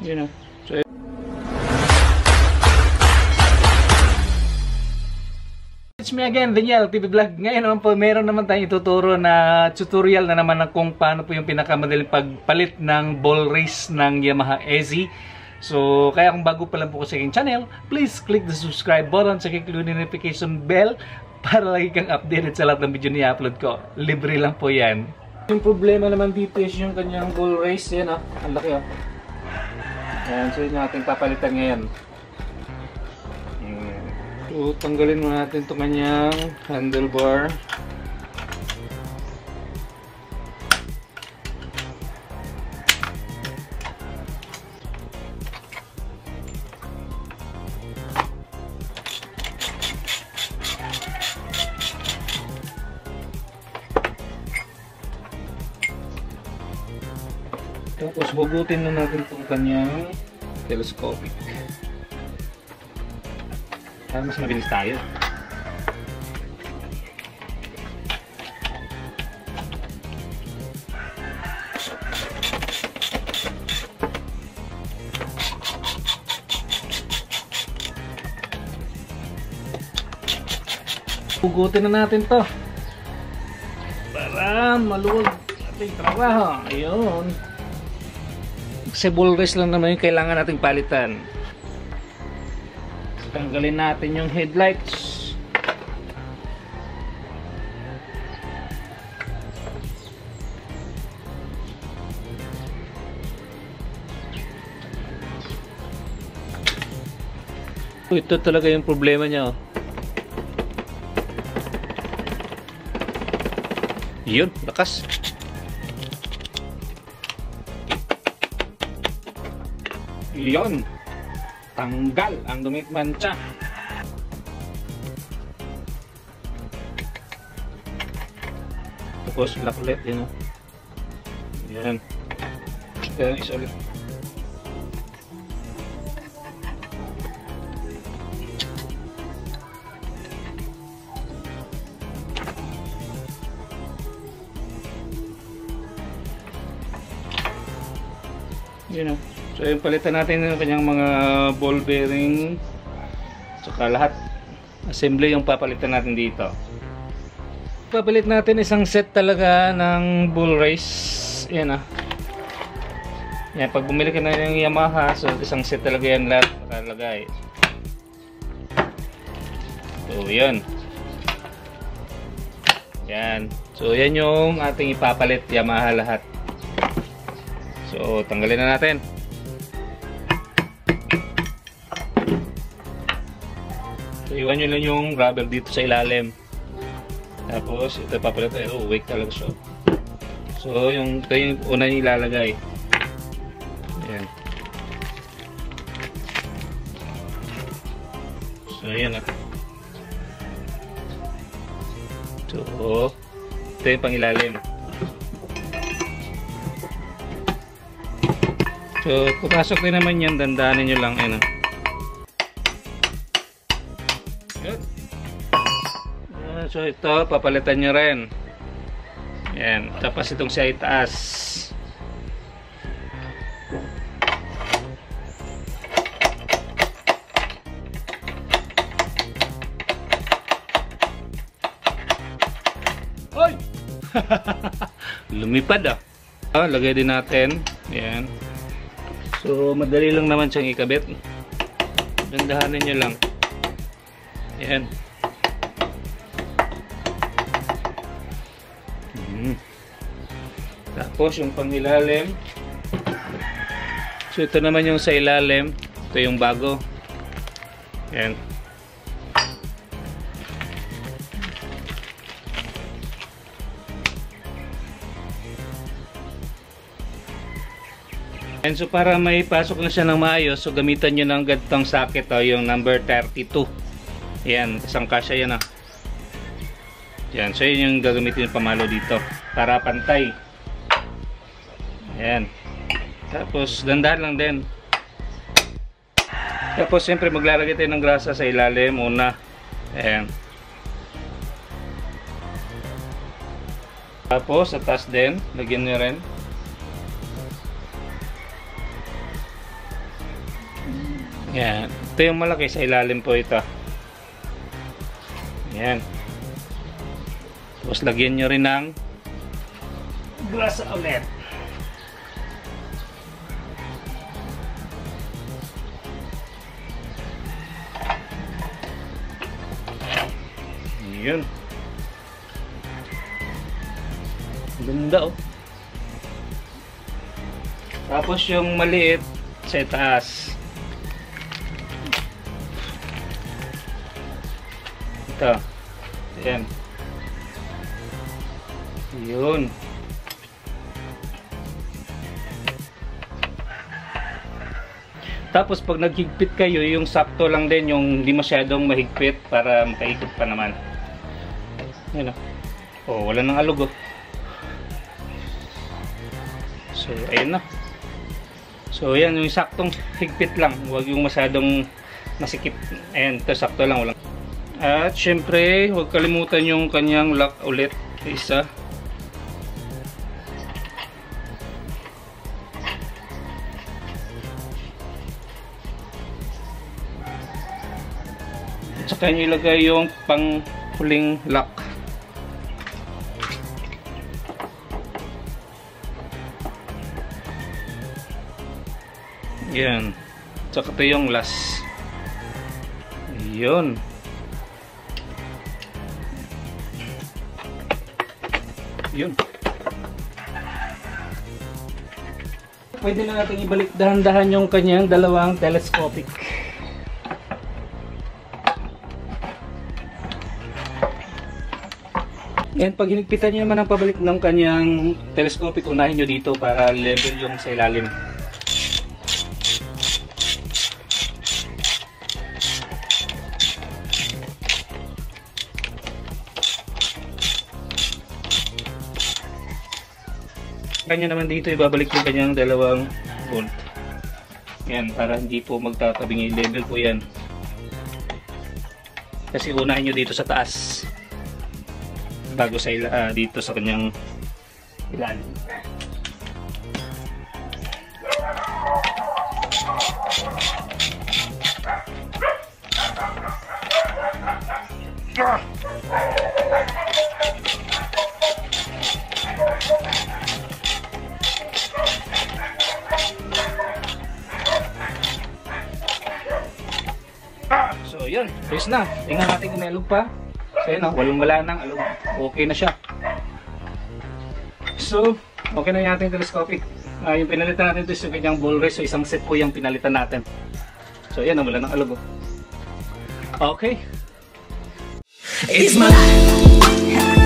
Yun na. So, it's me again, Daniel TV Vlog. Ngayon naman po, meron naman tayong ituturo na tutorial na naman ng kung paano po yung pinakamadaling pagpalit ng ball race ng Yamaha EZ. So, kaya kung bago pa lang po sa aking channel, please click the subscribe button at click the notification bell para lagi kang updated sa lahat ng video na i-upload ko. Libre lang po yan. Yung problema naman dito is yung kanyang ball race. Yan ah, ang laki ah. Ayan, so yun natin papalitan ngayon. So, tanggalin mo natin itong kanyang handlebar. Tapos, hugutin na natin itong kanyang telescopic. Para mas mabilis tayo. Hugutin na natin to para maluwag ating trabaho. Ayun. Kasi ball race lang naman yung kailangan nating palitan. Tanggalin natin yung headlights. Ito talaga yung problema niya. Yun, lakas. Yun. Tanggal ang dumit mancha. Tapos lock ulit yun. Yan. Yan isa ulit. Yun o. So yung palitan natin yung kanyang mga ball bearing, saka lahat assembly yung papalitan natin dito. Papalit natin isang set talaga ng ball race. Yan ah. Yan, pag bumili ka na ng Yamaha, so isang set talaga yan lahat nakalagay. So yan. Yan. So yan yung ating ipapalit Yamaha lahat. So tanggalin na natin. So, iwan nyo lang yung rubber dito sa ilalim. Tapos, ito papalit. Oh, wake talaga siya. So, ito yung una nyo ilalagay. Ayan. So, ayan na. So, ito yung pang ilalim. So, pupasok din naman yan. Dandanin nyo lang. Ayan na. So ito, papalitan nyo rin. Yan. Tapos itong sa itaas. Oy! Lumipad ah. Lagay din natin. Yan. So madali lang naman siyang ikabit. Gandahanin nyo lang. Yan. Tapos yung pangilalim. So ito naman yung sa ilalim. Ito yung bago. Yan. And so para may pasok na siya ng maayos, so gamitan nyo ng ganitong socket, yung number 32. Yan, isang kasya yan ah. Yan, so yun yung gagamitin yung pamalo dito para pantay. Ayan. Tapos dandahan lang din. Tapos siyempre maglalagay tayo ng grasa sa ilalim muna. Ayan. Tapos sa taas din, lagyan nyo rin. Yan. Ito yung malaki, sa ilalim po ito. Yan. Tapos lagyan nyo rin ng grasa ulit. Yun. Ganda oh. Tapos yung maliit sa taas. Ito. Ayan. Yun. Tapos pag naghigpit kayo, yung sakto lang din, yung hindi masyadong mahigpit para makaikot pa naman. Yan o. Oh, wala nang alog oh. So, ayun na. So, ayan yung saktong higpit lang. Huwag yung masyadong masikip. Ayan, ito sakto lang. Walang. At syempre, huwag kalimutan yung kanyang lock ulit. Isa. At saka nyo ilagay yung pang huling lock. Yan. Tsaka ito yung last. Yun. Yun. Pwede na natin ibalik dahan-dahan yung kanyang dalawang telescopic. And pag hinigpitan nyo naman ang pabalik ng kanyang telescopic, unahin nyo dito para level yung sa ilalim. Kanya naman dito ibabalik yung kanyang dalawang bolt. Yan, para hindi po magtatabing, i-level po yan. Kasi unahin nyo dito sa taas bago sa dito sa kanyang ilalim. So yun, ayos na. Tingnan natin kung may alog pa. So yun, walang-wala nang alog. Okay na siya. So, okay na yung ating telescopic. Yung pinalitan natin ito is yung kanyang ball rest. So isang set po yung pinalitan natin. So yan, wala nang alog. Okay. It's my life.